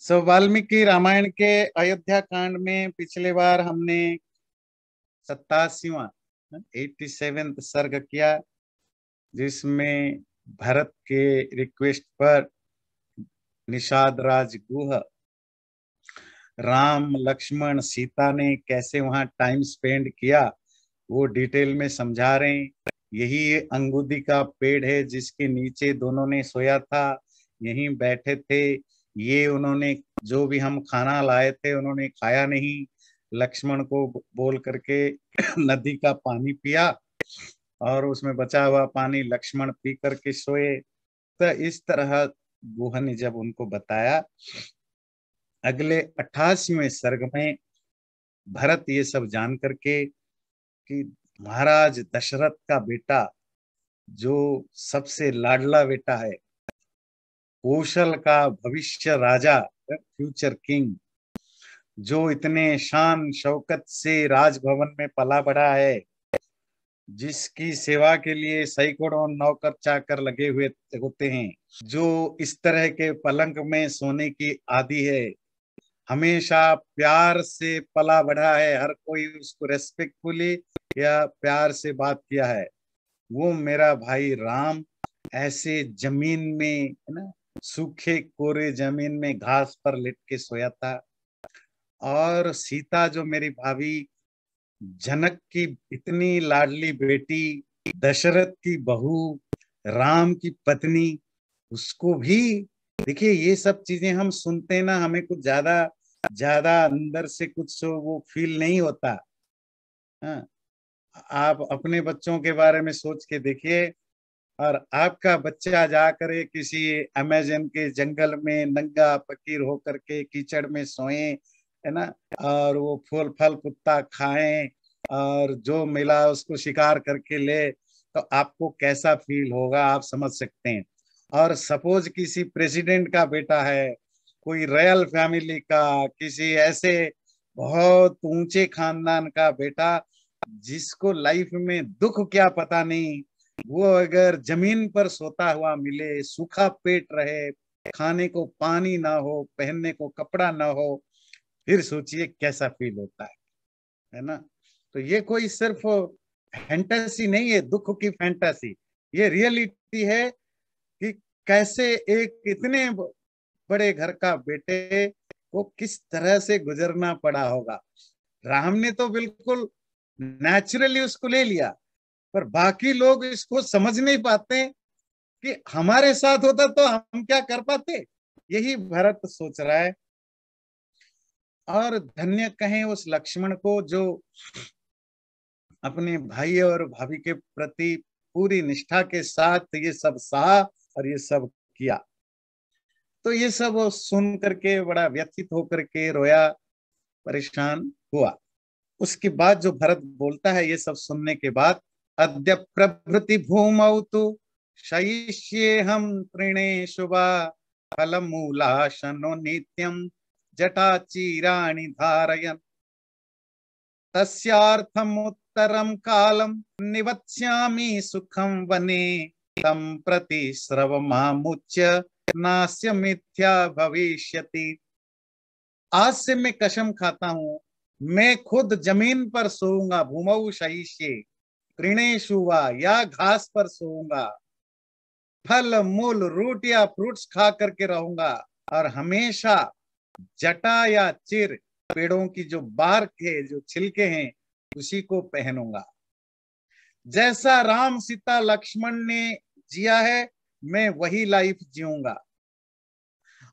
वाल्मीकि रामायण के अयोध्या कांड में पिछले बार हमने 87वां 87th सर्ग किया, जिसमें भरत के रिक्वेस्ट पर निषाद राज गुह राम लक्ष्मण सीता ने कैसे वहां टाइम स्पेंड किया वो डिटेल में समझा रहे हैं। यही अंगूदी का पेड़ है जिसके नीचे दोनों ने सोया था, यहीं बैठे थे। ये उन्होंने जो भी हम खाना लाए थे उन्होंने खाया नहीं, लक्ष्मण को बोल करके नदी का पानी पिया और उसमें बचा हुआ पानी लक्ष्मण पी करके सोए। तो इस तरह गुहा ने जब उनको बताया, अगले 88वें सर्ग में भरत ये सब जान करके कि महाराज दशरथ का बेटा जो सबसे लाडला बेटा है, कौशल का भविष्य राजा, फ्यूचर किंग, जो इतने शान शौकत से राजभवन में पला बढ़ा है, जिसकी सेवा के लिए सैकड़ों नौकर चाकर लगे हुए होते हैं, जो इस तरह के पलंग में सोने की आदी है, हमेशा प्यार से पला बढ़ा है, हर कोई उसको रेस्पेक्टफुली या प्यार से बात किया है, वो मेरा भाई राम ऐसे जमीन में है ना, सूखे कोरे जमीन में घास पर लिट के सोया था। और सीता जो मेरी भाभी, जनक की इतनी लाडली बेटी, दशरथ की बहू, राम की पत्नी, उसको भी देखिए। ये सब चीजें हम सुनते हैं ना, हमें कुछ ज्यादा ज्यादा अंदर से कुछ वो फील नहीं होता। हाँ, आप अपने बच्चों के बारे में सोच के देखिए, और आपका बच्चा जाकर किसी अमेजन के जंगल में नंगा फकीर होकर के कीचड़ में सोए, है ना, और वो फूल फल कुत्ता खाएं और जो मिला उसको शिकार करके ले, तो आपको कैसा फील होगा आप समझ सकते हैं। और सपोज किसी प्रेसिडेंट का बेटा है, कोई रॉयल फैमिली का, किसी ऐसे बहुत ऊंचे खानदान का बेटा जिसको लाइफ में दुख क्या पता नहीं, वो अगर जमीन पर सोता हुआ मिले, सूखा पेट रहे, खाने को पानी ना हो, पहनने को कपड़ा ना हो, फिर सोचिए कैसा फील होता है ना। तो ये कोई सिर्फ फैंटेसी नहीं है, दुख की फैंटेसी, ये रियलिटी है कि कैसे एक इतने बड़े घर का बेटे को किस तरह से गुजरना पड़ा होगा। राम ने तो बिल्कुल नेचुरली उसको ले लिया, पर बाकी लोग इसको समझ नहीं पाते कि हमारे साथ होता तो हम क्या कर पाते। यही भरत सोच रहा है। और धन्य कहें उस लक्ष्मण को जो अपने भाई और भाभी के प्रति पूरी निष्ठा के साथ ये सब सहा और ये सब किया। तो ये सब सुन करके बड़ा व्यथित होकर के रोया, परेशान हुआ। उसके बाद जो भरत बोलता है ये सब सुनने के बाद, अद्य प्रभृति भूमौ तु शयिष्ये हम तृणेषु वा फलमूलाशनो नित्यं जटाचीराणि धारयन् तस्यार्थमुत्तरं कालं निवत्स्यामि सुखं वने तं प्रति श्रवमामुच्य नास्य मिथ्या भविष्यति। आज से मैं कसम खाता हूं, मैं खुद जमीन पर सोऊंगा, भूमौ शयिष्ये तृणेषु वा, या घास पर सोऊंगा, फल मूल रूट या फ्रूट्स खा करके रहूंगा, और हमेशा जटा या चिर, पेड़ों की जो बार्क है, जो छिलके हैं, उसी को पहनूंगा। जैसा राम सीता लक्ष्मण ने जिया है, मैं वही लाइफ जीऊंगा।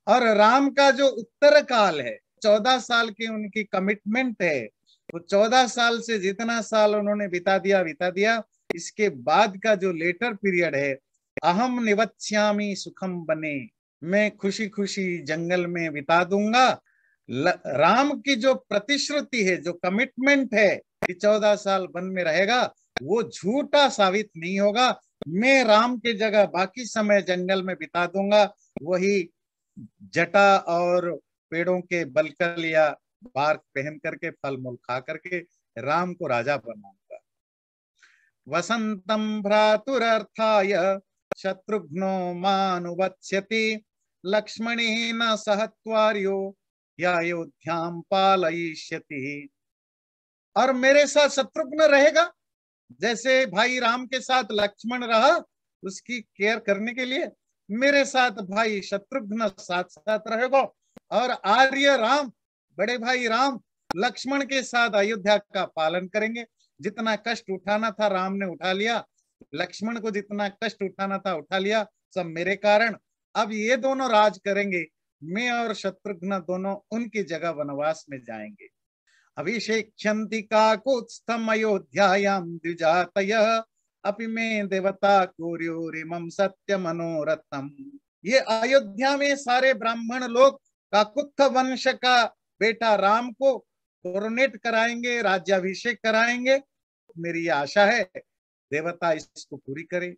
और राम का जो उत्तर काल है, 14 साल की उनकी कमिटमेंट है, वो 14 साल से जितना साल उन्होंने बिता दिया। इसके बाद का जो लेटर पीरियड है, अहम निवत्स्यामि सुखम बने, मैं खुशी खुशी जंगल में बिता दूंगा। राम की जो प्रतिश्रुति है, जो कमिटमेंट है कि 14 साल वन में रहेगा, वो झूठा साबित नहीं होगा। मैं राम की जगह बाकी समय जंगल में बिता दूंगा, वही जटा और पेड़ों के बलकल या बार्क पहन करके, फल मूल खा करके राम को राजा बनाऊंगा। वसंतम भ्रातुरर्थाय शत्रुघ्नो मानुवत्स्यति लक्ष्मणेन सह त्वार्यो अयोध्याम पालयिष्यति। और मेरे साथ शत्रुघ्न रहेगा, जैसे भाई राम के साथ लक्ष्मण रहा उसकी केयर करने के लिए, मेरे साथ भाई शत्रुघ्न साथ साथ रहेगा। और आर्य राम, बड़े भाई राम लक्ष्मण के साथ अयोध्या का पालन करेंगे। जितना कष्ट उठाना था राम ने उठा लिया, लक्ष्मण को जितना कष्ट उठाना था उठा लिया, सब मेरे कारण। अब ये दोनों राज करेंगे, मैं और शत्रुघ्न दोनों उनकी जगह वनवास में जाएंगे। अभिषेक्ष्यन्ति काकुत्स्थम् अयोध्यायां द्विजातयः अपि मे देवता कुर्युरिमं सत्य मनोरथम। ये अयोध्या में सारे ब्राह्मण लोग काकुत्थ वंश का बेटा राम को कोरोनेट कराएंगे, राज्याभिषेक कराएंगे। मेरी आशा है देवता इसको पूरी करे।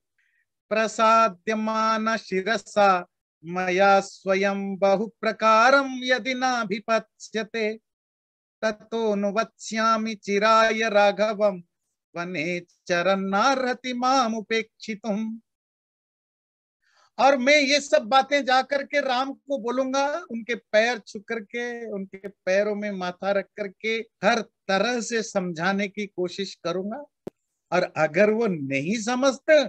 प्रसाद्यमान शिरसा मया स्वयं बहु प्रकारम यदि नाभिपत्स्यते ततोऽनुवत्स्यामि चिराय राघवम वने चरन्नार्हति मामुपेक्षितुम। और मैं ये सब बातें जाकर के राम को बोलूंगा, उनके पैर छू करके, उनके पैरों में माथा रख करके हर तरह से समझाने की कोशिश करूंगा। और अगर वो नहीं समझते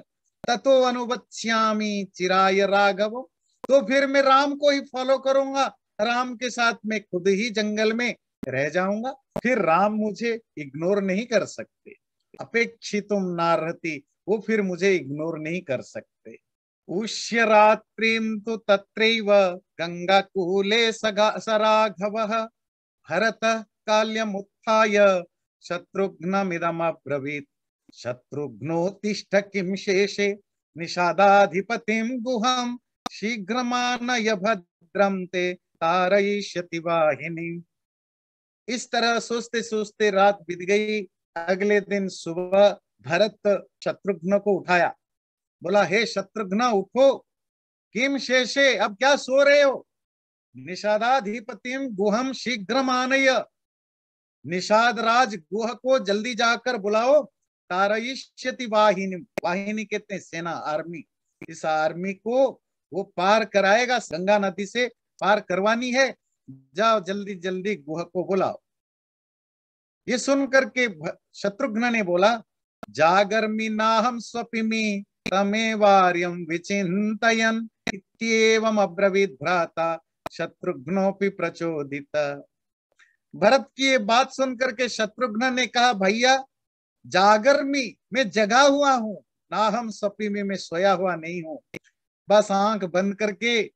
ततो अनुवत्स्यामि चिराय राघव, तो फिर मैं राम को ही फॉलो करूंगा, राम के साथ मैं खुद ही जंगल में रह जाऊंगा। फिर राम मुझे इग्नोर नहीं कर सकते। अपेक्षितुम नार्हति, वो फिर मुझे इग्नोर नहीं कर सकते। उष्य रात्रिं तु तत्रैव गंगाकूले सराघवः भरतः काल्यमुत्थाय शत्रुघ्नमिदमब्रवीत् शत्रुघ्नोत्तिष्ठ किं शेषे निषादाधिपतिं गुहं शीघ्रमानय भद्रं ते तारयिष्यति वाहिनी। इस तरह सोचते सोचते रात बीत गई। अगले दिन सुबह भरत शत्रुघ्न को उठाया, बोला हे शत्रुघ्न उठो, किम शेषे, अब क्या सो रहे हो, निषादाधिपतिम गुहम शीघ्र मानय, निषाद राज गुह को जल्दी जाकर बुलाओ, तारयिष्यति वाहिनी, वाहिनी कहते हैं सेना, आर्मी, इस आर्मी को वो पार कराएगा, गंगा नदी से पार करवानी है, जाओ जल्दी जल्दी गुह को बुलाओ। ये सुन करके शत्रुघ्न ने बोला जागर्मि नाहम स्वपिमि तमेवार्यं विचिन्तयन् इत्येवम् अब्रवीत् भ्राता शत्रुघ्नोऽपि प्रचोदित। भरत की ये बात सुन करके शत्रुघ्न ने कहा भैया जागर्मि, मैं जगा हुआ हूं, नाहम स्वपिमि, मैं सोया हुआ नहीं हूं। बस आंख बंद करके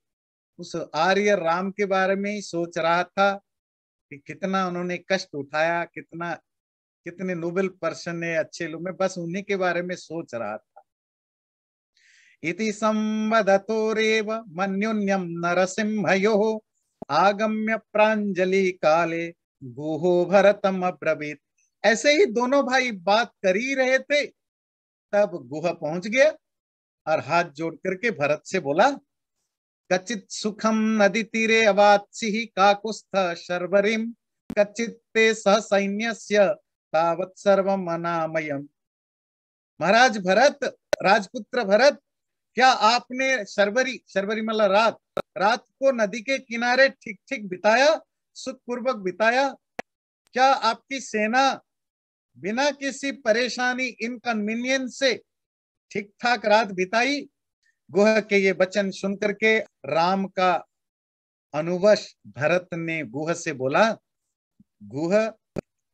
उस आर्य राम के बारे में ही सोच रहा था कि कितना उन्होंने कष्ट उठाया, कितने नोबेल पर्सन है, अच्छे लोग, मैं बस उन्हीं के बारे में सोच रहा था। इति संवदतो रेव मन्युन्यम नरसिंहयोः आगम्य प्रांजलि काले गुहो भरतम अब्रवीत्। ऐसे ही दोनों भाई बात कर ही रहे थे, तब गुह पहुंच गया और हाथ जोड़ करके भरत से बोला कचित सुखम नदी तीरे अवात्सिहि काकुस्थ शर्वरीम कचित ते सह सैन्यस्य तावत् सर्वम अनामयम्। महाराज भरत, राजपुत्र भरत, क्या आपने शर्वरी मतलब रात को नदी के किनारे ठीक ठीक बिताया, सुखपूर्वक बिताया? क्या आपकी सेना बिना किसी परेशानी, इनकन्वीनियंस से ठीक ठाक रात बिताई? गुह के ये वचन सुन करके राम का अनुवश भरत ने गुह से बोला गुह,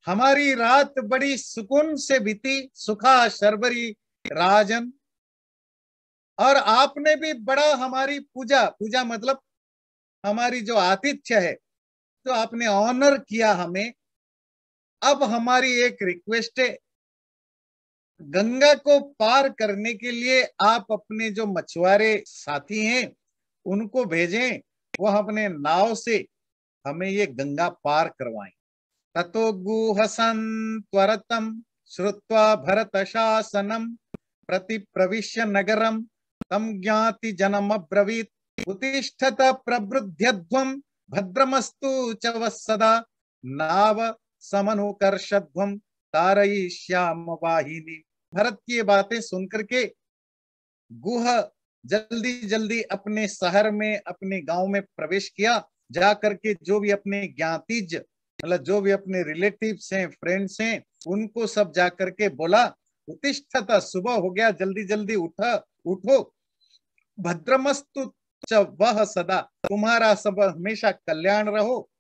हमारी रात बड़ी सुकून से बीती, सुखा शर्वरी राजन, और आपने भी बड़ा हमारी पूजा मतलब हमारी जो आतिथ्य है, तो आपने ऑनर किया हमें। अब हमारी एक रिक्वेस्ट है, गंगा को पार करने के लिए आप अपने जो मछुआरे साथी हैं उनको भेजें, वो अपने नाव से हमें ये गंगा पार करवाएं। ततो गुहसन त्वरतम श्रुत्वा भरत शासनम प्रति प्रविश्य नगरम तम ज्ञाति जनम अब्रवीत् उत्तिष्ठत प्रवृद्ध्यध्वम भद्रमस्तु च वत्सदा नाव समनुकर्षध्वम तारयिष्याम वाहिनी। भरत की ये बातें सुनकर के गुह जल्दी जल्दी अपने शहर में, अपने गांव में प्रवेश किया। जा करके जो भी अपने ज्ञातिज, मतलब जो भी अपने रिलेटिव्स हैं, फ्रेंड्स हैं, उनको सब जा करके बोला, उत्तिष्ठत, सुबह हो गया, जल्दी जल्दी उठो, भद्रमस्तु च वह सदा, तुम्हारा सब हमेशा कल्याण रहो,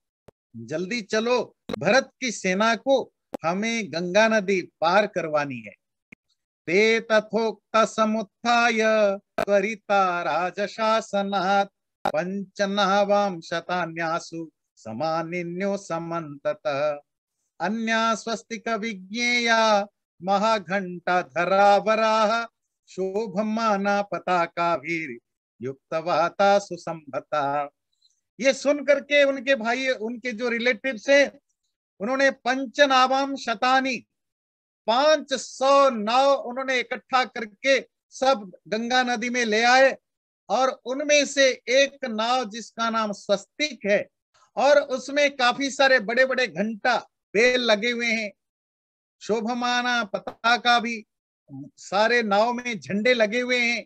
जल्दी चलो, भरत की सेना को हमें गंगा नदी पार करवानी है। ते तथोक्त समुत्थाय त्वरिता राजशासनात् पंचनावां शतान्यासु समानिन्यो समन्ततः अन्या स्वस्तिक विज्ञेया महाघंटा धरावराः शोभमाना पताका वीर युक्तवाता सुसंभता। ये सुन करके उनके भाई, उनके जो रिलेटिव्स हैं, उन्होंने पंचनावाम शतानी, 500 नाव उन्होंने इकट्ठा करके सब गंगा नदी में ले आए। और उनमें से एक नाव जिसका नाम स्वस्तिक है, और उसमें काफी सारे बड़े बड़े घंटा बेल लगे हुए हैं, शोभमाना पताका भी, सारे नाव में झंडे लगे हुए हैं,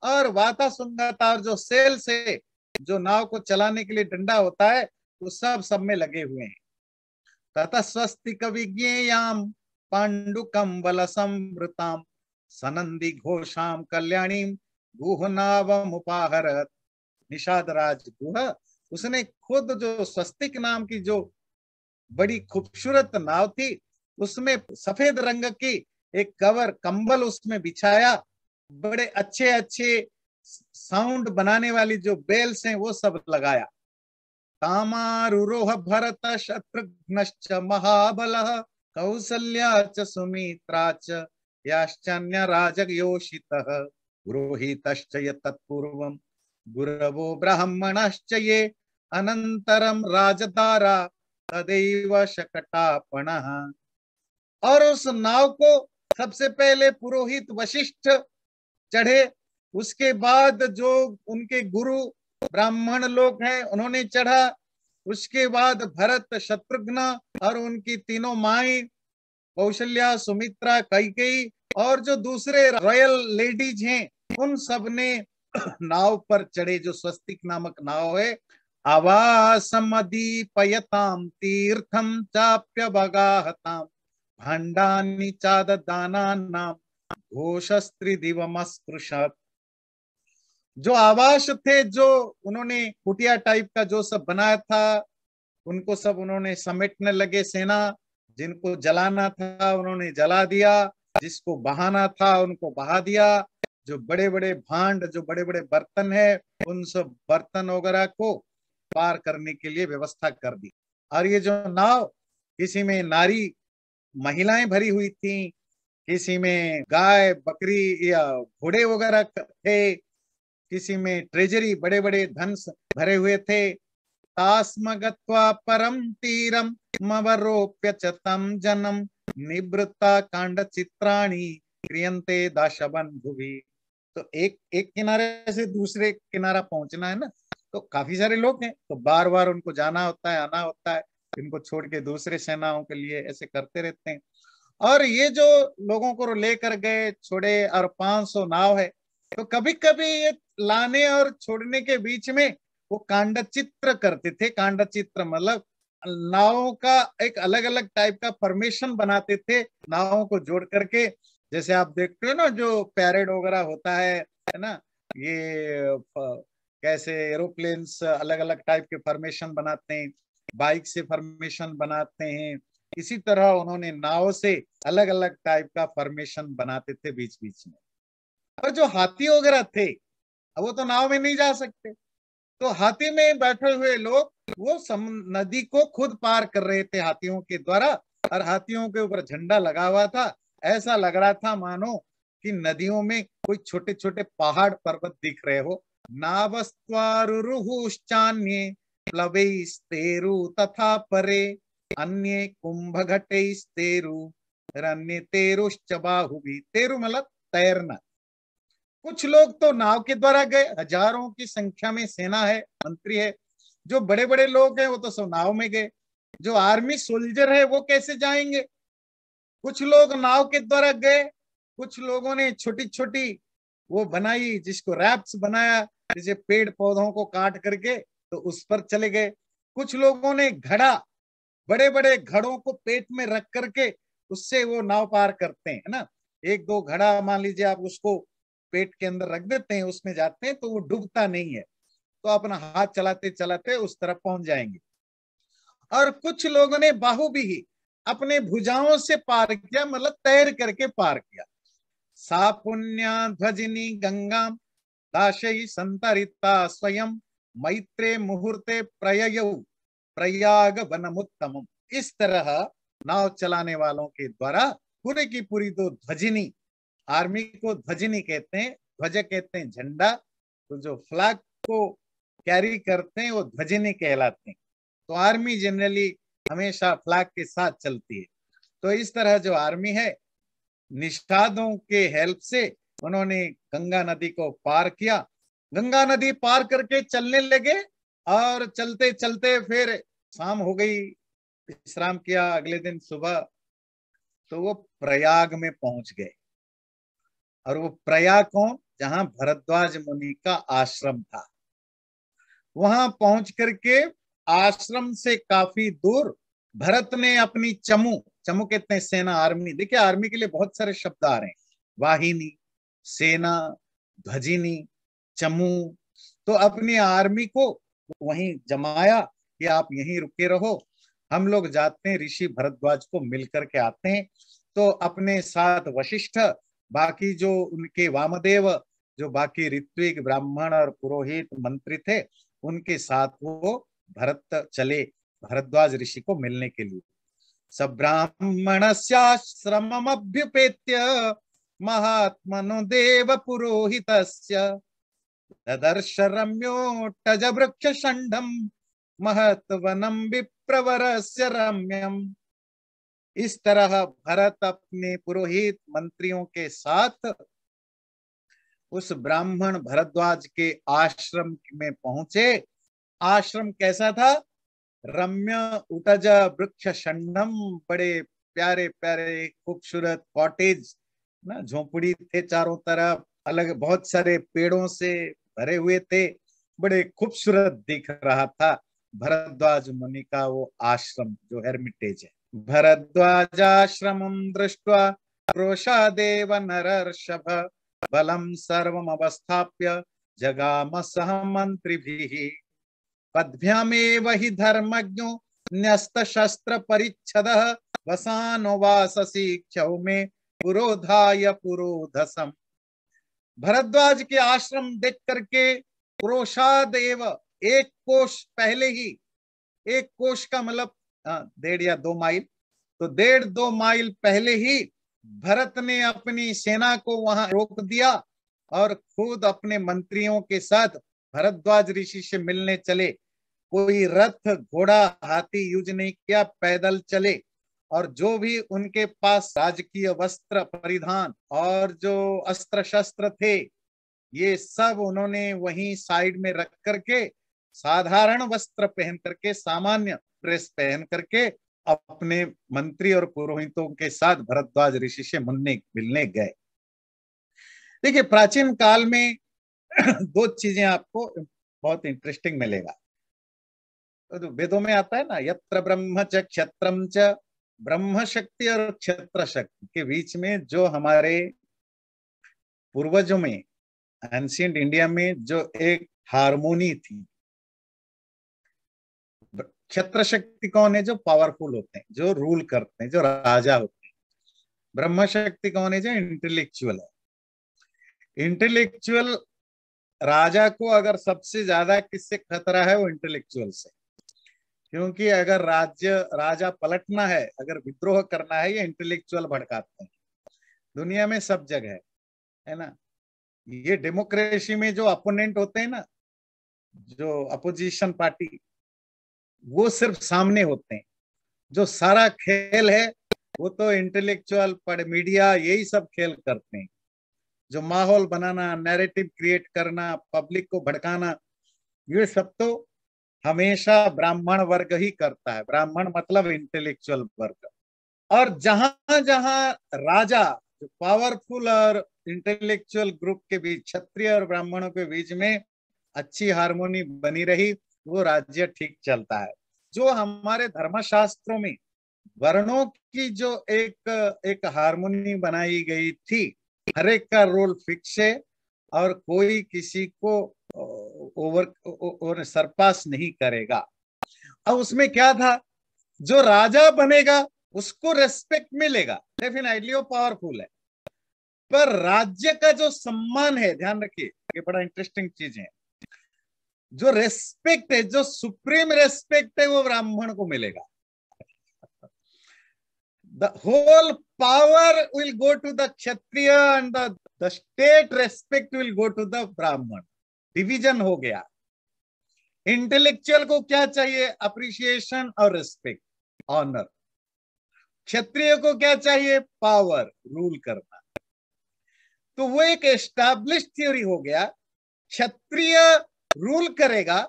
और वाता सुंदरता, और जो सेल से जो नाव को चलाने के लिए डंडा होता है, वो सब में लगे हुए हैं। ततः स्वस्तिक विज्ञेयाम पांडुकम बल संवृताम सनंदी घोषाम कल्याणीम गुहनावम उपाहरत। निषाद राज गुह, उसने खुद जो स्वस्तिक नाम की जो बड़ी खूबसूरत नाव थी, उसमें सफेद रंग की एक कवर, कंबल उसमें बिछाया, बड़े अच्छे अच्छे साउंड बनाने वाली जो बेल्स हैं वो सब लगाया। तामारुरोह भरत शत्रुघ्नश्च महाबलः कौसल्या च सुमित्रा च याश्चन्य राजयोषितः पुरोहितश्च तत्पूर्वं गुरवो ब्राह्मणश्च ये अनंतरम राजदारा तदैव शकटापणः। और उस नाव को सबसे पहले पुरोहित वशिष्ठ चढ़े, उसके बाद जो उनके गुरु ब्राह्मण लोग हैं उन्होंने चढ़ा, उसके बाद भरत, शत्रुघ्न और उनकी तीनों माएं कौशल्या, सुमित्रा, कैकेयी और जो दूसरे रॉयल लेडीज हैं, उन सब ने नाव पर चढ़े, जो स्वस्तिक नामक नाव है। आवासमदीपयताम तीर्थम चाप्यवगाहताम भाण्डानि चाददानानां घोषस्त्रिदिवमस्पृशत्। जो आवास थे, जो उन्होंने कुटिया टाइप का जो सब बनाया था, उनको सब उन्होंने समेटने लगे। सेना, जिनको जलाना था उन्होंने जला दिया, जिसको बहाना था उनको बहा दिया। जो बड़े बड़े भांड, जो बड़े बड़े बर्तन है, उन सब बर्तन वगैरह को पार करने के लिए व्यवस्था कर दी। और ये जो नाव, किसी में नारी महिलाएं भरी हुई थी, किसी में गाय बकरी या घोड़े वगैरह थे, किसी में ट्रेजरी, बड़े बड़े धन भरे हुए थे। तास्मगत्वा परम तीरम मवरोप्य च तम जनम निवृत्ता कांड चित्राणी क्रियन्ते दाशवन भुवि। तो एक एक किनारे से दूसरे किनारा पहुंचना है ना, तो काफी सारे लोग हैं, तो बार बार उनको जाना होता है, आना होता है, इनको छोड़ के दूसरे सेनाओं के लिए ऐसे करते रहते हैं। और ये जो लोगों को लेकर गए, छोड़े, और 500 नाव है, तो कभी कभी ये लाने और छोड़ने के बीच में वो कांडचित्र करते थे। कांडचित्र मतलब नावों का एक अलग अलग टाइप का फॉर्मेशन बनाते थे, नावों को जोड़ करके। जैसे आप देखते हो ना, जो पैरेड वगैरह होता है ना, ये कैसे एरोप्लेन्स अलग अलग टाइप के फॉर्मेशन बनाते हैं, बाइक से फॉर्मेशन बनाते हैं, इसी तरह उन्होंने नाव से अलग अलग टाइप का फॉर्मेशन बनाते थे बीच बीच में। और जो हाथी वगैरह थे, वो तो नाव में नहीं जा सकते, तो हाथी में बैठे हुए लोग वो नदी को खुद पार कर रहे थे हाथियों के द्वारा, और हाथियों के ऊपर झंडा लगा हुआ था। ऐसा लग रहा था मानो कि नदियों में कोई छोटे छोटे पहाड़ पर्वत दिख रहे हो। नावस्त्वारुरुहुश्चान्ये प्लवैस्तेरु तथा परे अन्ये कुंभघटैस्तेरु रन्ये तेरुश्च बाहुभि। तेरु मतलब तैरना। कुछ लोग तो नाव के द्वारा गए, हजारों की संख्या में सेना है, मंत्री है, जो बड़े बड़े लोग हैं वो तो सब नाव में गए। जो आर्मी सोल्जर है वो कैसे जाएंगे? कुछ लोग नाव के द्वारा गए, कुछ लोगों ने छोटी छोटी वो बनाई, जिसको रैप्स बनाया, जैसे पेड़ पौधों को काट करके, तो उस पर चले गए। कुछ लोगों ने घड़ा, बड़े बड़े घड़ों को पेट में रख करके उससे वो नाव पार करते हैं, है ना। एक दो घड़ा मान लीजिए आप उसको पेट के अंदर रख देते हैं, उसमें जाते हैं तो वो डूबता नहीं है, तो अपना हाथ चलाते चलाते उस तरफ पहुंच जाएंगे। और कुछ लोगों ने बाहुबीही, अपने भुजाओं से पार किया, मतलब तैर करके पार किया। सा पुण्या ध्वजिनी गंगा दाशई संतरिता स्वयं मैत्रे मुहूर्ते प्रययौ प्रयाग वनमुत्तमम। इस तरह नाव चलाने वालों के द्वारा पूरे की पूरी तो ध्वजिनी, आर्मी को ध्वजिनी कहते हैं, ध्वज कहते हैं झंडा, तो जो फ्लैग को कैरी करते हैं वो ध्वजिनी कहलाते हैं। तो आर्मी जनरली हमेशा फ्लैग के साथ चलती है। तो इस तरह जो आर्मी है, निषादों के हेल्प से उन्होंने गंगा नदी को पार किया। गंगा नदी पार करके चलने लगे, और चलते चलते फिर शाम हो गई, विश्राम किया। अगले दिन सुबह तो वो प्रयाग में पहुंच गए। और वो प्रयाग कौन, जहां भरद्वाज मुनि का आश्रम था, वहां पहुंच करके आश्रम से काफी दूर भरत ने अपनी चमू, चमू कहते हैं सेना, आर्मी, देखिए आर्मी के लिए बहुत सारे शब्द आ रहे हैं, वाहिनी, सेना, ध्वजिनी, चमू। तो अपनी आर्मी को वहीं जमाया कि आप यहीं रुके रहो, हम लोग जाते हैं ऋषि भरद्वाज को मिलकर के आते हैं। तो अपने साथ वशिष्ठ, बाकी जो उनके वामदेव, जो बाकी ऋत्विक ब्राह्मण और पुरोहित मंत्री थे, उनके साथ वो भरत चले भरद्वाज ऋषि को मिलने के लिए। सब्राह्मणस्याश्रममभ्युपेत्य महात्मनो देव पुरोहितस्य ददर्श रम्योटज वृक्ष षण्ढं महत्वनं विप्रवरस्य रम्यम। इस तरह भरत अपने पुरोहित मंत्रियों के साथ उस ब्राह्मण भरद्वाज के आश्रम में पहुंचे। आश्रम कैसा था, रम्य उटज वृक्ष षण्ढम, बड़े प्यारे प्यारे खूबसूरत कॉटेज ना, झोपड़ी थे चारों तरफ, अलग बहुत सारे पेड़ों से भरे हुए थे, बड़े खूबसूरत दिख रहा था भरद्वाज मुनि का वो आश्रम, जो हेर्मिटेज है। भरद्वाजाश्रमं दृष्ट्वा क्रोशादेव नरर्षभ बलं सर्वम् अवस्थाप्य जगाम सह मंत्रिभिः पद्भ्यामेव हि धर्मज्ञो न्यस्त शस्त्र परिच्छदः वसानो वाससी क्षौमे पुरोधाय पुरोधसम। भरद्वाज के आश्रम देख करके क्रोशादेव, एक कोश पहले ही, एक कोश का मतलब 1.5 या 2 माइल, तो 1.5-2 माइल पहले ही भरत ने अपनी सेना को वहां रोक दिया और खुद अपने मंत्रियों के साथ भरद्वाज ऋषि से मिलने चले। कोई रथ घोड़ा हाथी यूज नहीं किया, पैदल चले। और जो भी उनके पास राजकीय वस्त्र परिधान और जो अस्त्र शस्त्र थे, ये सब उन्होंने वहीं साइड में रख करके साधारण वस्त्र पहन करके, सामान्य ड्रेस पहन करके अपने मंत्री और पुरोहितों के साथ भरद्वाज ऋषि से मिलने गए। देखिए प्राचीन काल में दो चीजें आपको बहुत इंटरेस्टिंग मिलेगा। तो वेदों में आता है ना, यत्र ब्रह्म च क्षत्रम च, ब्रह्म शक्ति और क्षत्र शक्ति के बीच में जो हमारे पूर्वजों में, एंशिएंट इंडिया में जो एक हारमोनी थी। क्षत्र शक्ति कौन है, जो पावरफुल होते हैं, जो रूल करते हैं, जो राजा होते हैं। ब्रह्म शक्ति कौन है, जो इंटेलेक्चुअल है। इंटेलेक्चुअल राजा को अगर सबसे ज्यादा किससे खतरा है, वो इंटेलेक्चुअल से। क्योंकि अगर राजा पलटना है, अगर विद्रोह करना है, ये इंटेलेक्चुअल भड़काते हैं। दुनिया में सब जगह है ना। ये डेमोक्रेसी में जो अपोनेंट होते हैं ना, जो अपोजिशन पार्टी, वो सिर्फ सामने होते हैं। जो सारा खेल है वो तो इंटेलेक्चुअल पढ़ मीडिया यही सब खेल करते हैं। जो माहौल बनाना, नैरेटिव क्रिएट करना, पब्लिक को भड़काना, ये सब तो हमेशा ब्राह्मण वर्ग ही करता है। ब्राह्मण मतलब इंटेलेक्चुअल वर्ग। और जहां जहां राजा जो पावरफुल और इंटेलेक्चुअल ग्रुप के बीच, क्षत्रिय और ब्राह्मणों के बीच में अच्छी हार्मोनी बनी रही, वो राज्य ठीक चलता है। जो हमारे धर्मशास्त्रों में वर्णों की जो एक हार्मोनी बनाई गई थी, हर एक का रोल फिक्स है और कोई किसी को ओवर सरपास नहीं करेगा। अब उसमें क्या था, जो राजा बनेगा उसको रेस्पेक्ट मिलेगा, डेफिनेटली वो पावरफुल है, पर राज्य का जो सम्मान है, ध्यान रखिए ये बड़ा इंटरेस्टिंग चीज है, जो रेस्पेक्ट है, जो सुप्रीम रेस्पेक्ट है, वो ब्राह्मण को मिलेगा। The whole power will go to the Kshatriya and the state respect will go to the Brahman. Division हो गया। इंटेलेक्चुअल को क्या चाहिए, अप्रिसिएशन और रेस्पेक्ट, ऑनर। क्षत्रिय को क्या चाहिए, पावर, रूल करना। तो वो एक एस्टैब्लिश थ्योरी हो गया, क्षत्रिय रूल करेगा,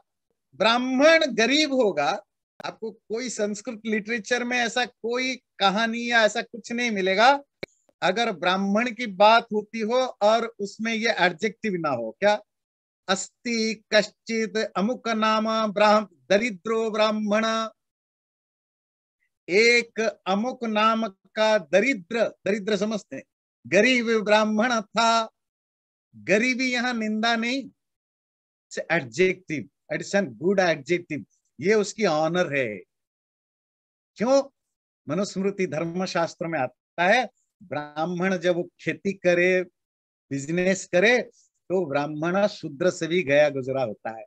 ब्राह्मण गरीब होगा। आपको कोई संस्कृत लिटरेचर में ऐसा कोई कहानी या ऐसा कुछ नहीं मिलेगा अगर ब्राह्मण की बात होती हो और उसमें ये एडजेक्टिव ना हो। क्या, अस्ति कश्चित अमुक नाम दरिद्रो ब्राह्मण, एक अमुक नाम का दरिद्र, दरिद्र समझते हैं, गरीब ब्राह्मण था। गरीबी यहां निंदा नहीं, एडजेक्टिव, एडिशन, गुड एडजेक्टिव, ये उसकी ऑनर है। क्यों, मनुस्मृति धर्मशास्त्र में आता है, ब्राह्मण जब वो खेती करे, बिजनेस करे, तो ब्राह्मण शूद्र से भी गया गुजरा होता है।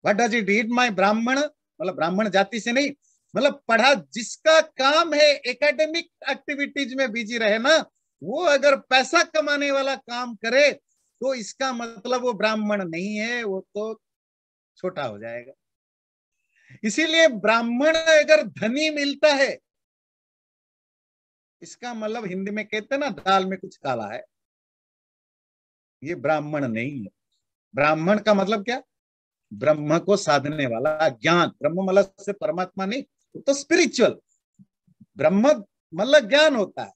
What does it eat my ब्राह्मण, मतलब ब्राह्मण जाति से नहीं, मतलब पढ़ा जिसका काम है एकेडमिक एक्टिविटीज में बिजी रहे ना, वो अगर पैसा कमाने वाला काम करे तो इसका मतलब वो ब्राह्मण नहीं है, वो तो छोटा हो जाएगा। इसीलिए ब्राह्मण अगर धनी मिलता है, इसका मतलब हिंदी में कहते हैं ना, दाल में कुछ काला है, ये ब्राह्मण नहीं है। ब्राह्मण का मतलब क्या, ब्रह्म को साधने वाला, ज्ञान। ब्रह्म मतलब से परमात्मा नहीं, तो स्पिरिचुअल। ब्रह्म मतलब ज्ञान होता है।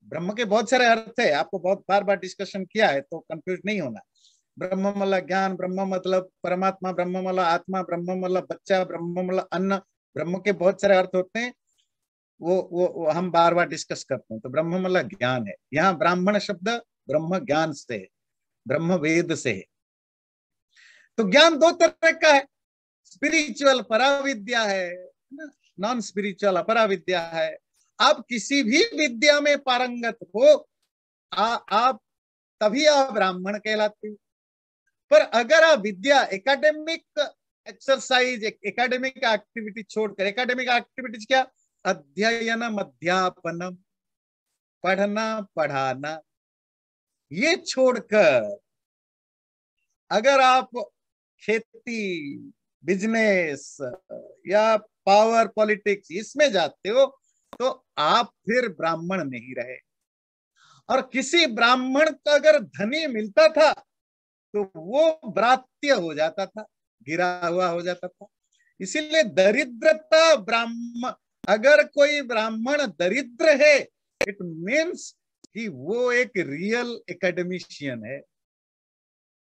ब्रह्म के बहुत सारे अर्थ है, आपको बहुत बार बार डिस्कशन किया है, तो कंफ्यूज नहीं होना। ब्रह्म मतलब ज्ञान, ब्रह्म मतलब परमात्मा, ब्रह्म मतलब आत्मा, ब्रह्म मतलब बच्चा, ब्रह्म मतलब अन्न। ब्रह्म के बहुत सारे अर्थ होते हैं, वो हम बार बार डिस्कस करते हैं। तो ब्रह्म मतलब ज्ञान है। यहाँ ब्राह्मण शब्द ब्रह्म ज्ञान से है, ब्रह्म वेद से है। तो ज्ञान दो तरह का है, स्पिरिचुअल पराविद्या है, नॉन स्पिरिचुअल अपराविद्या है। आप किसी भी विद्या में पारंगत हो, आप तभी आप ब्राह्मण कहलाते हो। पर अगर आप विद्या, एकेडमिक एक्सरसाइज, एकेडमिक एक्टिविटी छोड़कर, एकेडमिक एक्टिविटीज क्या, अध्ययनम अध्यापनम, पढ़ना पढ़ाना, ये छोड़कर अगर आप खेती, बिजनेस या पावर पॉलिटिक्स इसमें जाते हो, तो आप फिर ब्राह्मण नहीं रहे। और किसी ब्राह्मण का अगर धनी मिलता था तो वो ब्रात्य हो जाता था, गिरा हुआ हो जाता था। इसीलिए दरिद्रता, ब्राह्मण, अगर कोई ब्राह्मण दरिद्र है, इट मीन्स कि वो एक रियल एकेडमिशियन है।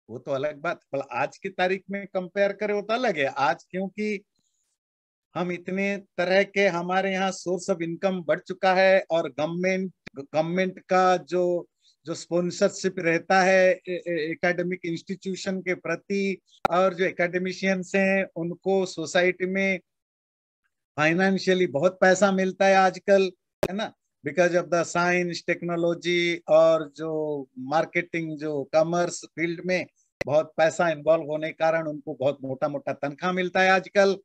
वो तो अलग बात, पर आज की तारीख में कंपेयर करें वो तो अलग है। आज क्योंकि हम इतने तरह के, हमारे यहाँ सोर्स ऑफ इनकम बढ़ चुका है, और गवर्नमेंट का जो स्पॉन्सरशिप रहता है एकेडमिक इंस्टीट्यूशन के प्रति, और जो एकेडमिशियंस हैं उनको सोसाइटी में फाइनेंशियली बहुत पैसा मिलता है आजकल, है ना, because of the science, technology और जो मार्केटिंग, जो कॉमर्स फील्ड में बहुत पैसा इन्वॉल्व होने के कारण उनको बहुत मोटा मोटा तनख्वाह मिलता है आजकल।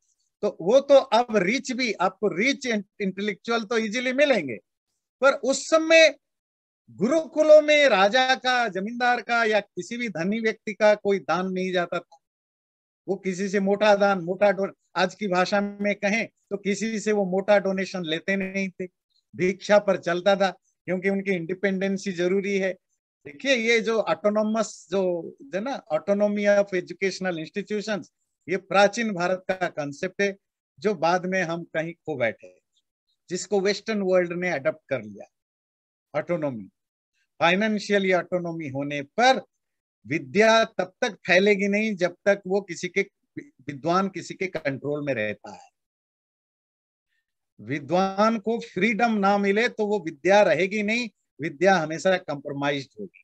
तो वो तो अब रिच भी, आपको रिच इंटेलेक्चुअल तो इजीली मिलेंगे, पर उस समय गुरुकुलों में राजा का, जमींदार का या किसी भी धनी व्यक्ति का कोई दान नहीं जाता था। वो किसी से मोटा दान, आज की भाषा में कहें तो किसी से वो मोटा डोनेशन लेते नहीं थे, भिक्षा पर चलता था, क्योंकि उनकी इंडिपेंडेंसी जरूरी है। देखिए ये जो ऑटोनोमस, जो ना, ऑटोनोमी ऑफ एजुकेशनल इंस्टीट्यूशंस, ये प्राचीन भारत का कंसेप्ट है, जो बाद में हम कहीं खो बैठे, जिसको वेस्टर्न वर्ल्ड ने अडॉप्ट कर लिया, ऑटोनोमी। फाइनेंशियली ऑटोनॉमी होने पर विद्या तब तक फैलेगी नहीं जब तक वो किसी के विद्वान किसी के कंट्रोल में रहता है। विद्वान को फ्रीडम ना मिले तो वो विद्या रहेगी नहीं, विद्या हमेशा कंप्रोमाइज्ड होगी।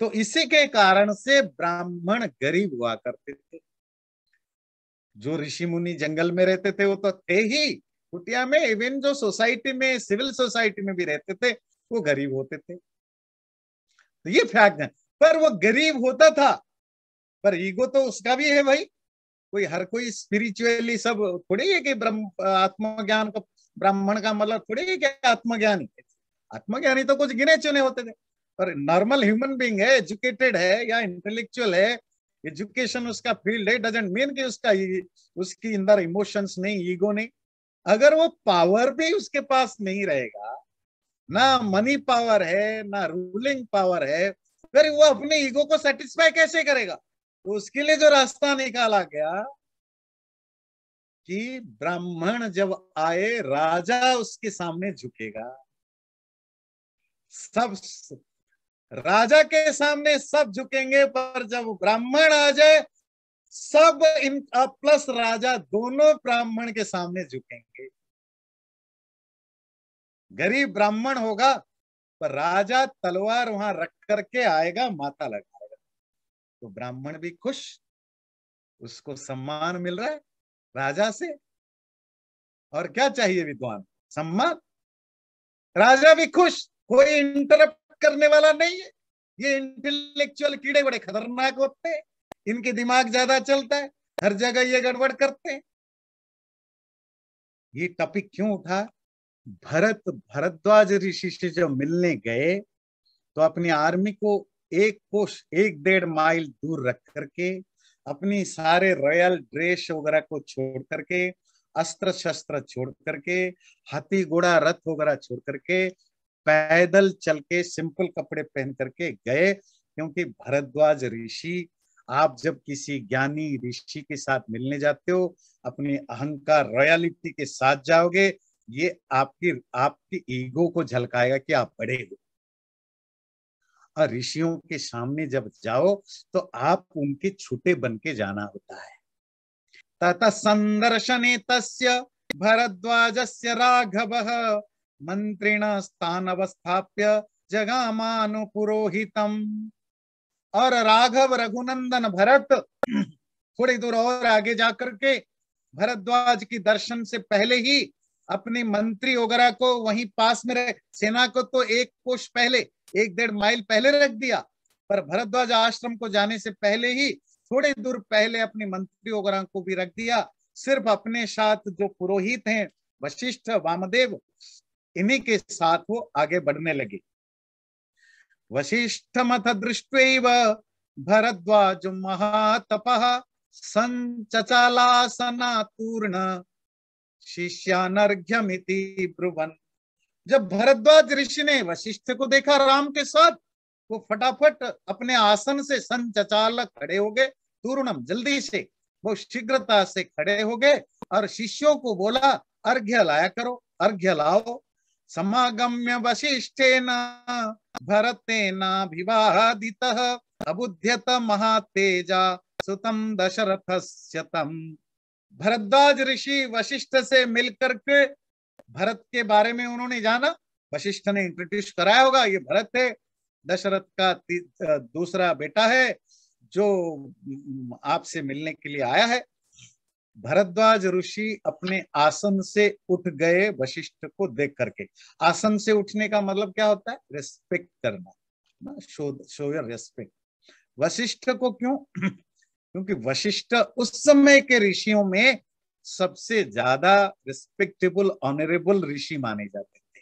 तो इसी के कारण से ब्राह्मण गरीब हुआ करते थे। जो ऋषि मुनि जंगल में रहते थे वो तो थे ही कुटिया में, इवन जो सोसाइटी में सिविल सोसाइटी में भी रहते थे वो गरीब होते थे। तो ये फैक्ट है। पर वो गरीब होता था, पर ईगो तो उसका भी है भाई। कोई हर कोई स्पिरिचुअली सब थोड़ी है कि ब्रह्म आत्मज्ञान का ब्राह्मण का मतलब थोड़ी है कि आत्मज्ञानी। आत्मज्ञानी तो कुछ गिने चुने होते थे। और नॉर्मल ह्यूमन बीइंग है, एजुकेटेड है या इंटेलेक्चुअल है, एजुकेशन उसका फील्ड है, डजंट मीन कि उसकी अंदर इमोशंस नहीं, ईगो नहीं। अगर वो पावर भी उसके पास नहीं रहेगा, ना मनी पावर है ना रूलिंग पावर है, फिर वो अपने ईगो को सेटिस्फाई कैसे करेगा? तो उसके लिए जो रास्ता निकाला गया कि ब्राह्मण जब आए राजा उसके सामने झुकेगा। सब राजा के सामने सब झुकेंगे, पर जब ब्राह्मण आ जाए सब इन प्लस राजा दोनों ब्राह्मण के सामने झुकेंगे। गरीब ब्राह्मण होगा पर राजा तलवार वहां रख करके आएगा, माथा लगाएगा, तो ब्राह्मण भी खुश, उसको सम्मान मिल रहा है राजा से। और क्या चाहिए विद्वान? सम्मान। राजा भी खुश, कोई इंटरप्ट करने वाला नहीं है। ये इंटेलेक्चुअल कीड़े बड़े खतरनाक होते हैं, इनके दिमाग ज्यादा चलता है, हर जगह ये गड़बड़ करते हैं। ये टॉपिक क्यों उठा? भरद्वाज ऋषि से जब मिलने गए तो अपनी आर्मी को एक कोस 1-1.5 माइल दूर रख करके, अपनी सारे रॉयल ड्रेस वगैरह को छोड़ करके, अस्त्र शस्त्र छोड़ करके, हाथी घोड़ा रथ वगैरह छोड़ करके, पैदल चल के सिंपल कपड़े पहन करके गए। क्योंकि भरद्वाज ऋषि, आप जब किसी ज्ञानी ऋषि के साथ मिलने जाते हो, अपनी अहंकार रॉयलिटी के साथ जाओगे, ये आपकी आपकी ईगो को झलकाएगा कि आप बड़े हो। और ऋषियों के सामने जब जाओ तो आप उनके छोटे बन के जाना होता है। ततः संदर्शने तस्य भरद्वाजस्य राघवः मंत्रिण स्थान अवस्थाप्य जगामानुपुरोहितम। और राघव रघुनंदन भरत थोड़ी दूर और आगे जाकर के भरद्वाज की दर्शन से पहले ही अपने मंत्री वगैरह को वहीं पास में रख, सेना को तो एक कोस पहले 1-1.5 माइल पहले रख दिया, पर भरद्वाज आश्रम को जाने से पहले ही थोड़ी दूर पहले अपने मंत्री वगैरह को भी रख दिया। सिर्फ अपने साथ जो पुरोहित हैं वशिष्ठ वामदेव, इन्हीं के साथ वो आगे बढ़ने लगे। वशिष्ठमथ दृष्ट्वैव भरद्वाज महातपः संचचालासनातूर्ण शिष्यानर्घ्यमिति ब्रुवन्। जब भरद्वाज ऋषि ने वशिष्ठ को देखा राम के साथ, वो फटाफट अपने आसन से संचचाल खड़े हो गए, तूर्णम जल्दी से, वो शीघ्रता से खड़े हो गए और शिष्यों को बोला अर्घ्य लाया करो, अर्घ्य लाओ। समागम्य वशिष्ठेन भरतेनाभिवादितः अबुध्यत महातेजा सुतम दशरथस्य तम। भरद्वाज ऋषि वशिष्ठ से मिलकर के भरत के बारे में उन्होंने जाना। वशिष्ठ ने इंट्रोड्यूस कराया होगा, ये भरत है, दशरथ का दूसरा बेटा है जो आपसे मिलने के लिए आया है। भरद्वाज ऋषि अपने आसन से उठ गए वशिष्ठ को देख करके। आसन से उठने का मतलब क्या होता है? रेस्पेक्ट करना, शो योर रेस्पेक्ट। वशिष्ठ को क्यों? क्योंकि वशिष्ठ उस समय के ऋषियों में सबसे ज्यादा रिस्पेक्टेबल ऑनरेबल ऋषि माने जाते थे।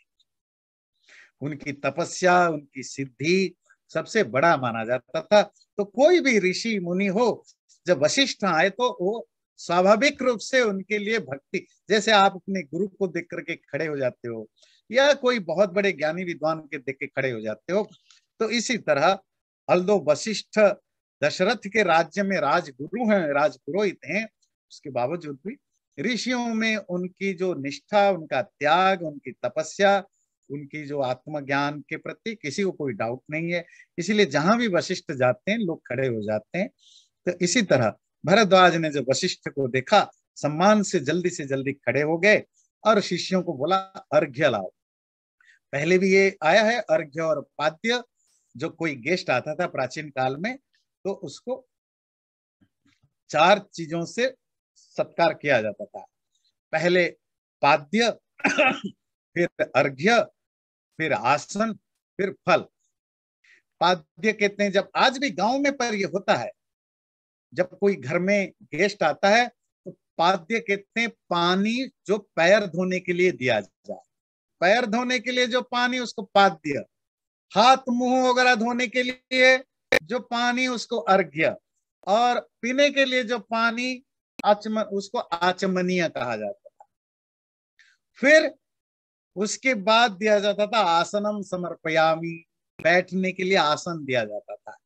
उनकी तपस्या, उनकी सिद्धि सबसे बड़ा माना जाता था। तो कोई भी ऋषि मुनि हो, जब वशिष्ठ आए तो वो स्वाभाविक रूप से उनके लिए भक्ति, जैसे आप अपने गुरु को देख करके खड़े हो जाते हो या कोई बहुत बड़े ज्ञानी विद्वान के देख के खड़े हो जाते हो, तो इसी तरह अल्दो वशिष्ठ दशरथ के राज्य में राजगुरु हैं, राजपुरोहित हैं, उसके बावजूद भी ऋषियों में उनकी जो निष्ठा, उनका त्याग, उनकी तपस्या उनकी जो आत्मज्ञान के प्रति किसी को कोई डाउट नहीं है, इसीलिए जहां भी वशिष्ठ जाते हैं लोग खड़े हो जाते हैं। तो इसी तरह भरद्वाज ने जब वशिष्ठ को देखा, सम्मान से जल्दी खड़े हो गए और शिष्यों को बोला अर्घ्य लाओ। पहले भी ये आया है अर्घ्य और पाद्य। जो कोई गेस्ट आता था प्राचीन काल में तो उसको 4 चीजों से सत्कार किया जाता था। पहले पाद्य, फिर अर्घ्य, फिर आसन, फिर फल। पाद्य कहते हैं, जब आज भी गांव में पर ये होता है, जब कोई घर में गेस्ट आता है तो पाद्य कहते हैं पानी जो पैर धोने के लिए दिया जाए। पैर धोने के लिए जो पानी उसको पाद्य, हाथ मुंह वगैरह धोने के लिए जो पानी उसको अर्घ्य, और पीने के लिए जो पानी उसको आचमनीय कहा जाता था। फिर उसके बाद दिया जाता था आसनम समर्पयामी, बैठने के लिए आसन दिया जाता था।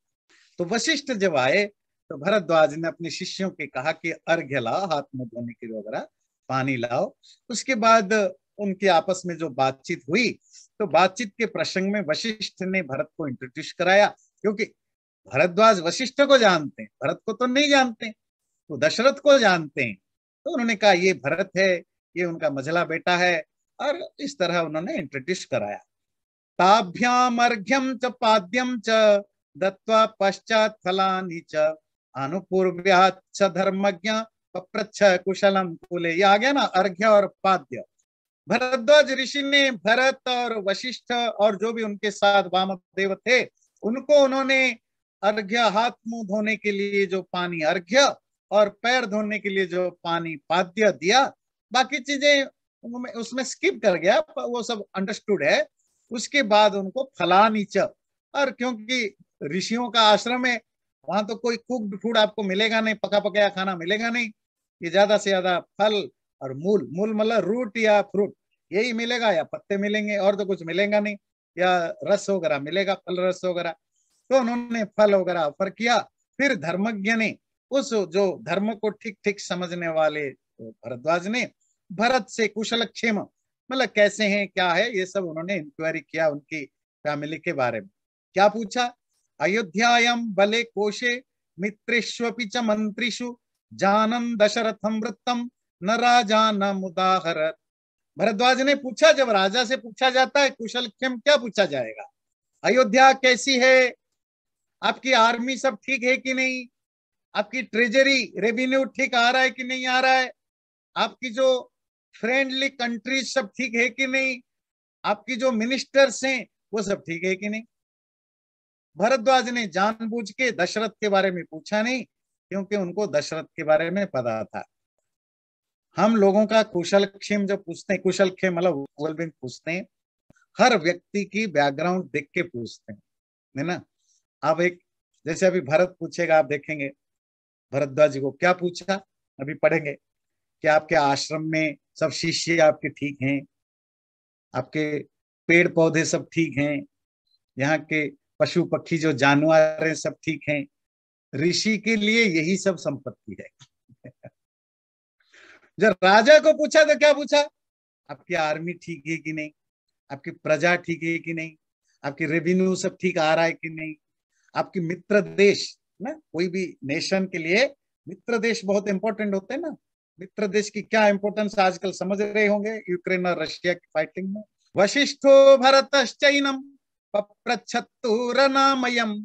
तो वशिष्ठ जब आए तो भरद्वाज ने अपने शिष्यों के कहा कि अर्घ्य लाओ, हाथ मुंह धोने के लिए वगैरह पानी लाओ। उसके बाद उनकी आपस में जो बातचीत हुई, तो बातचीत के प्रसंग में वशिष्ठ ने भरत को इंट्रोड्यूस कराया, क्योंकि भरद्वाज वशिष्ठ को जानते हैं, भरत को तो नहीं जानते, तो दशरथ को जानते हैं। तो उन्होंने कहा ये भरत है, ये उनका मझला बेटा है, और इस तरह उन्होंने इंट्रोड्यूस कराया। ताभ्याम अर्घ्यम च पाद्यम च दत्वा पश्चात फलानि च अनुपूर्व्यात् च धर्मज्ञ पप्रच्छ कुशलम कुले। ये आ गया ना अर्घ्य और पाद्य। भरद्वाज ऋषि ने भरत और वशिष्ठ और जो भी उनके साथ वामदेव थे उनको उन्होंने अर्घ्य, हाथ मुंह धोने के लिए जो पानी अर्घ्य और पैर धोने के लिए जो पानी पाद्य दिया। बाकी चीजें उसमें स्किप कर गया, वो सब अंडरस्टूड है। उसके बाद उनको फलानि च, और क्योंकि ऋषियों का आश्रम है, वहां तो कोई कुक्ड फूड आपको मिलेगा नहीं, पका पकाया खाना मिलेगा नहीं। ये ज्यादा से ज्यादा फल और मूल, मूल मतलब रूट या फ्रूट, यही मिलेगा, या पत्ते मिलेंगे, और तो कुछ मिलेगा नहीं, या रस वगैरह मिलेगा, फल रस वगैरह। तो उन्होंने फल वगैरह ऑफर किया। फिर धर्मज्ञ ने, उस जो धर्म को ठीक ठीक समझने वाले भरद्वाज ने भरत से कुशल क्षेम, मतलब कैसे हैं क्या है, ये सब उन्होंने इंक्वायरी किया उनकी फैमिली के बारे में। क्या पूछा? अयोध्यायां बले कोशे मित्रेष्वपि च मंत्रिषु जानन दशरथम वृत्तम न राजा न मुदाहरत। भरद्वाज ने पूछा, जब राजा से पूछा जाता है कुशल क्षेम, क्या पूछा जाएगा? अयोध्या कैसी है, आपकी आर्मी सब ठीक है कि नहीं, आपकी ट्रेजरी रेवेन्यू ठीक आ रहा है कि नहीं आ रहा है, आपकी जो फ्रेंडली कंट्रीज सब ठीक है कि नहीं, आपकी जो मिनिस्टर्स हैं वो सब ठीक है कि नहीं। भरद्वाज ने जानबूझ के दशरथ के बारे में पूछा नहीं, क्योंकि उनको दशरथ के बारे में पता था। हम लोगों का कुशल क्षेम जब पूछते हैं, कुशल क्षेम मतलब वेलबींग पूछते हैं, हर व्यक्ति की बैकग्राउंड देख के पूछते हैं, है ना। अब एक जैसे अभी भरत पूछेगा, आप देखेंगे भरद्वाज जी को क्या पूछा, अभी पढ़ेंगे कि आपके आश्रम में सब शिष्य आपके ठीक हैं, आपके पेड़ पौधे सब ठीक हैं, यहाँ के पशु पक्षी जो जानवर हैं सब ठीक हैं। ऋषि के लिए यही सब संपत्ति है। जब राजा को पूछा तो क्या पूछा? आपकी आर्मी ठीक है कि नहीं, आपकी प्रजा ठीक है कि नहीं, आपकी रेवेन्यू सब ठीक आ रहा है कि नहीं, आपकी मित्र देश ना, कोई भी नेशन के लिए मित्र देश बहुत इंपॉर्टेंट होते हैं ना। मित्र देश की क्या इंपॉर्टेंस आजकल समझ रहे होंगे यूक्रेन और रशिया की फाइटिंग में। वशिष्ठो भरतश्चैनम पप्रच्छत्तुरनामयम्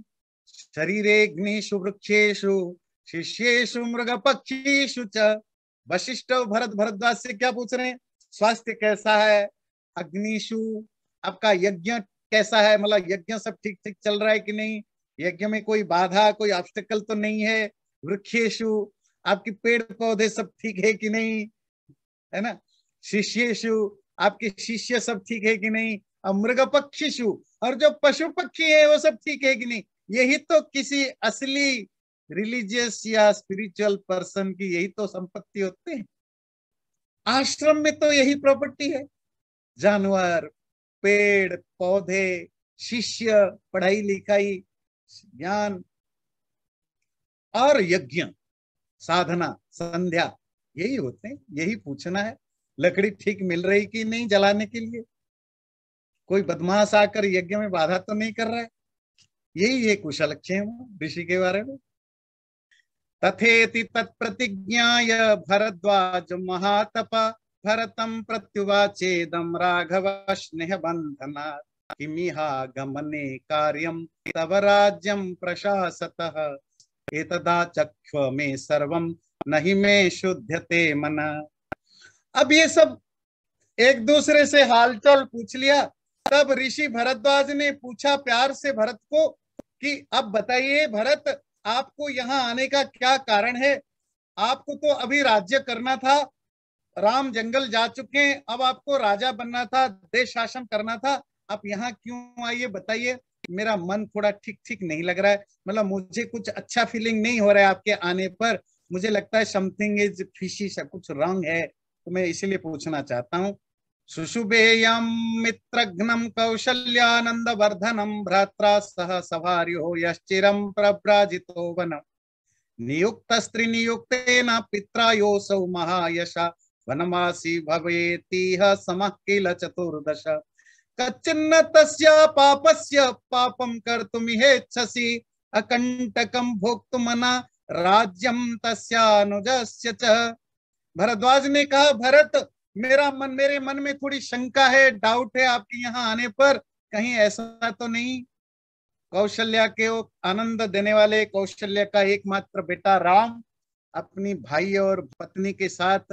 शरीरेऽग्निषु वृक्षेषु शिष्येषु मृग पक्षीषु च। वशिष्ठ भरत भरद्वाज से क्या पूछ रहे हैं? स्वास्थ्य कैसा है, अग्निशु आपका यज्ञ कैसा है, मतलब यज्ञ सब ठीक ठीक चल रहा है कि नहीं, यज्ञ में कोई बाधा कोई ऑब्स्टेकल तो नहीं है, वृक्षेषु आपके पेड़ पौधे सब ठीक है कि नहीं, है ना, शिष्येषु आपके शिष्य सब ठीक है कि नहीं, और मृग पक्षीषु और जो पशु पक्षी है वो सब ठीक है कि नहीं। यही तो किसी असली रिलीजियस या स्पिरिचुअल पर्सन की यही तो संपत्ति होते हैं। आश्रम में तो यही प्रॉपर्टी है, जानवर, पेड़ पौधे, शिष्य, पढ़ाई लिखाई, ज्ञान और यज्ञ, साधना, संध्या, यही होते हैं। यही पूछना है, लकड़ी ठीक मिल रही कि नहीं जलाने के लिए। कोई बदमाश आकर यज्ञ में बाधा तो नहीं कर रहा है। यही ये कुशलक्षेम ऋषि के बारे में। तथेति तत्प्रतिज्ञाय भरद्वाज महातप भरतं प्रत्युवाचेदं राघव स्नेह बंधना किमिहागमने कार्यं तव राज्यं प्रशासतः एतदा चक्ष्व मे सर्वं नहि मे शुध्यते मन। अब ये सब एक दूसरे से हालचाल पूछ लिया। तब ऋषि भरद्वाज ने पूछा प्यार से भरत को कि अब बताइए भरत, आपको यहाँ आने का क्या कारण है? आपको तो अभी राज्य करना था, राम जंगल जा चुके हैं, अब आपको राजा बनना था, देश शासन करना था, आप यहाँ क्यों आइए बताइए। मेरा मन थोड़ा ठीक ठीक नहीं लग रहा है, मतलब मुझे कुछ अच्छा फीलिंग नहीं हो रहा है आपके आने पर। मुझे लगता है समथिंग इज फिशी, कुछ रॉन्ग है, तो मैं इसीलिए पूछना चाहता हूँ। सुशुभेयं मित्रघ्नं कौशल्यानंद वर्धनम भ्रात्रा सह सभार्यो यश्चिरं प्रव्राजितो वनम् नियुक्त स्त्री नियुक्तेन पित्रा योऽसौ महायशा वनवासी भवेतिह समः किल चतुर्दश कच्चिन्न तस्य पापस्य पापं कर्तुमिहेच्छसि अकंटकं भोक्तुमना राज्यं तस्यानुजस्य च। भरद्वाज ने कहा भरत, मेरे मन में थोड़ी शंका है, डाउट है आपके यहाँ आने पर, कहीं ऐसा तो नहीं कौशल्या के आनंद देने वाले कौशल्या का एकमात्र बेटा राम अपनी भाई और पत्नी के साथ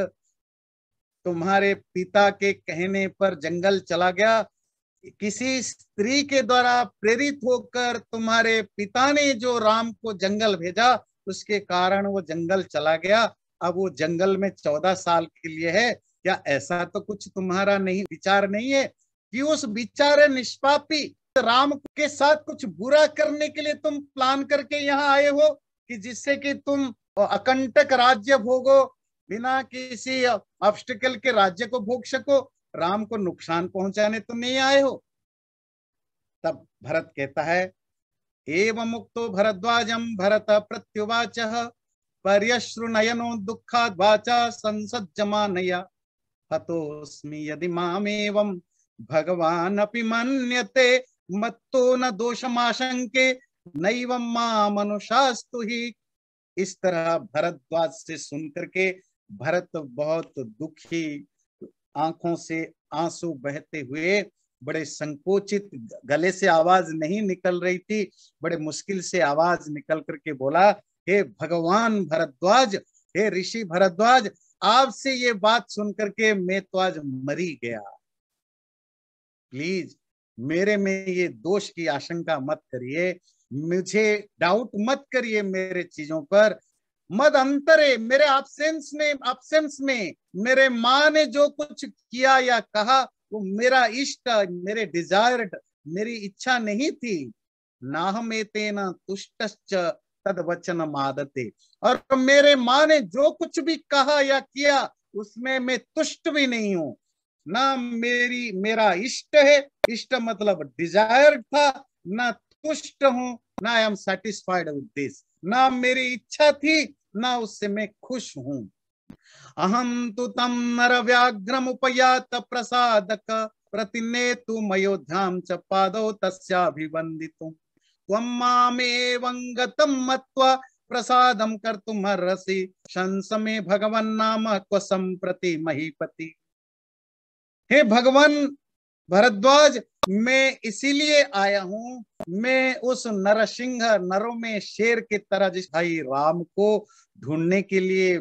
तुम्हारे पिता के कहने पर जंगल चला गया, किसी स्त्री के द्वारा प्रेरित होकर तुम्हारे पिता ने जो राम को जंगल भेजा उसके कारण वो जंगल चला गया। अब वो जंगल में 14 साल के लिए है। क्या ऐसा तो कुछ तुम्हारा नहीं विचार नहीं है कि उस बेचारे निष्पापी राम के साथ कुछ बुरा करने के लिए तुम प्लान करके यहाँ आए हो, कि जिससे कि तुम अकंटक राज्य भोगो, बिना किसी ऑब्स्टिकल के राज्य को भोग सको, राम को नुकसान पहुंचाने तो नहीं आए हो। तब भरत कहता है एवं मुक्तो भरद्वाजम भरत प्रत्युवाच पर्यश्रुनयनो दुःखाद् वाचा संसज्जमानया हतोस्मि यदि मामेवं भगवान अपि मन्यते मत्तो न दोषमाशंके नैवं मामनुशास्तु ही। इस तरह भरद्वाज से सुनकर के भरत बहुत दुखी, आंखों से आंसू बहते हुए, बड़े संकोचित, गले से आवाज नहीं निकल रही थी, बड़े मुश्किल से आवाज निकल करके बोला हे भगवान भरद्वाज, हे ऋषि भरद्वाज, आपसे ये बात सुनकर के मैं तो आज मरी गया। प्लीज मेरे में ये दोष की आशंका मत करिए, मुझे डाउट मत करिए मेरे चीजों पर। मद अंतरे, मेरे एब्सेंस में मेरे माँ ने जो कुछ किया या कहा वो मेरा इष्ट, मेरे डिजायर्ड, मेरी इच्छा नहीं थी। नाहमेतेन तुष्टश्च तद वचनम आदते, और मेरे माँ ने जो कुछ भी कहा या किया उसमें मैं तुष्ट भी नहीं हूं। ना मेरा इष्ट है, इष्ट मतलब डिजायर था, ना तुष्ट हूं, ना I am satisfied with this, ना मेरी इच्छा थी, ना उससे मैं खुश हूं। अहम तु तम नर व्याघ्रम उपयात प्रसादक प्रतिनेतु मयोध्याम च पादौ तस्याभिवंदितुम त्वं मामेवं गतं मत्वा प्रसादं कर्तुमर्हसि शंसमे भगवन्नाम क्व संप्रति महीपति। हे भगवान भरद्वाज, मैं इसीलिए आया हूं, मैं उस नरसिंह, नरों में शेर की तरह जिस भाई राम को ढूंढने के लिए,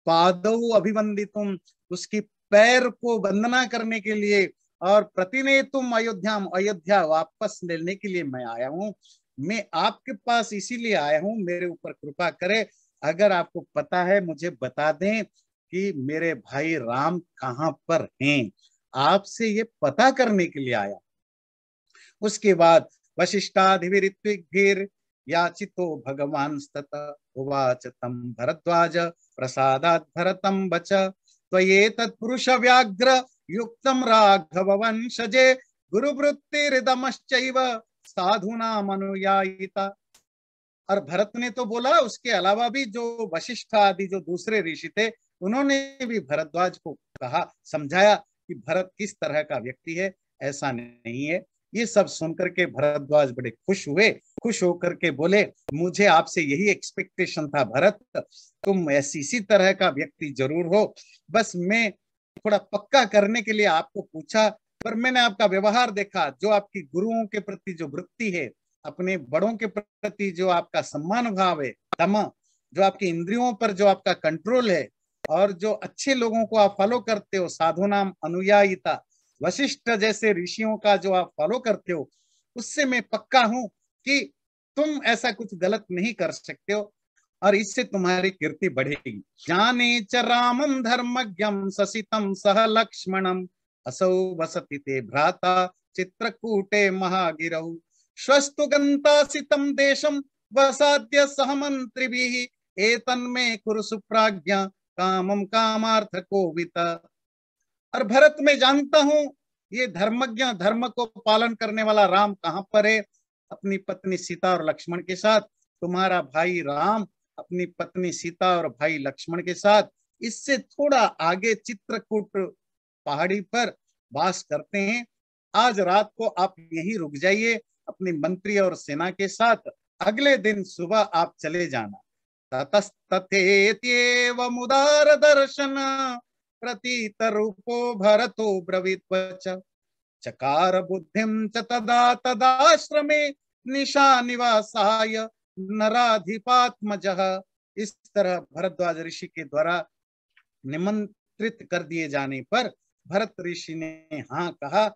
पादौ अभिवंदितुम, उसकी पैर को वंदना करने के लिए, और प्रतिनेतुम अयोध्याम, अयोध्या वापस लेने के लिए मैं आया हूं। मैं आपके पास इसीलिए आया हूं, मेरे ऊपर कृपा करें। अगर आपको पता है मुझे बता दें कि मेरे भाई राम कहाँ पर हैं, आपसे ये पता करने के लिए आया। उसके बाद वशिष्ठाधिविरित्विग्भिर याचितो भगवान स्तत उवाच तम भरद्वाज प्रसादात् भरतं वच त्वयेतत् पुरुष व्याघ्र युक्तं राघव वंशजे गुरुवृत्तिरिदमश्चैव साधूनाम अनुयायिता। और भरत ने तो बोला, उसके अलावा भी जो वशिष्ठ आदि जो दूसरे ऋषि थे उन्होंने भी भरद्वाज को कहा, समझाया कि भरत किस तरह का व्यक्ति है। ऐसा नहीं है। ये सब सुनकर के भरद्वाज बड़े खुश हुए, खुश होकर के बोले, मुझे आपसे यही एक्सपेक्टेशन था भरत, तुम ऐसी इसी तरह का व्यक्ति जरूर हो। बस मैं थोड़ा पक्का करने के लिए आपको पूछा, पर मैंने आपका व्यवहार देखा, जो आपकी गुरुओं के प्रति जो वृत्ति है, अपने बड़ों के प्रति जो आपका सम्मान भाव है, दम, जो आपकी इंद्रियों पर जो आपका कंट्रोल है, और जो अच्छे लोगों को आप फॉलो करते हो, साधु नाम अनुयायिता, वशिष्ठ जैसे ऋषियों का जो आप फॉलो करते हो, उससे मैं पक्का हूं कि तुम ऐसा कुछ गलत नहीं कर सकते हो, और इससे तुम्हारी कीर्ति बढ़ेगी। जाने च रामं धर्मज्ञं ससितं सह लक्ष्मणं, असौ वसति ते भ्राता चित्रकूटे महागिरौ, स्वस्तु गन्तासितं देशं वसाद्य सह मंत्रिभिः, एतन्मे कुरु सुप्राज्ञा कामम कामार्थ कोवित। और भरत मैं जानता हूं ये धर्मज्ञ, धर्म को पालन करने वाला राम कहां पर है, अपनी पत्नी सीता और लक्ष्मण के साथ। तुम्हारा भाई राम अपनी पत्नी सीता और भाई लक्ष्मण के साथ इससे थोड़ा आगे चित्रकूट पहाड़ी पर वास करते हैं। आज रात को आप यहीं रुक जाइए अपनी मंत्री और सेना के साथ, अगले दिन सुबह आप चले जाना। ततस्तथेत्येव मुदार दर्शन प्रतीत रूपो भरतो ब्रवीत, चकार बुद्धिं च तदा तदाश्रमे निशा निवासाय नराधिपात्मजः। इस तरह भरद्वाज ऋषि के द्वारा निमंत्रित कर दिए जाने पर भरत ऋषि ने हाँ कहा,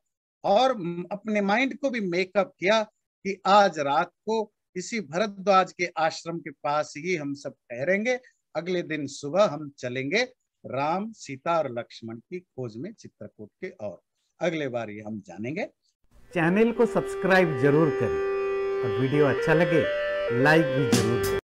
और अपने माइंड को भी मेकअप किया कि आज रात को इसी भरद्वाज के आश्रम के पास ही हम सब ठहरेंगे, अगले दिन सुबह हम चलेंगे राम सीता और लक्ष्मण की खोज में चित्रकूट के। और अगले बार ये हम जानेंगे। चैनल को सब्सक्राइब जरूर करें और वीडियो अच्छा लगे लाइक भी जरूर करें।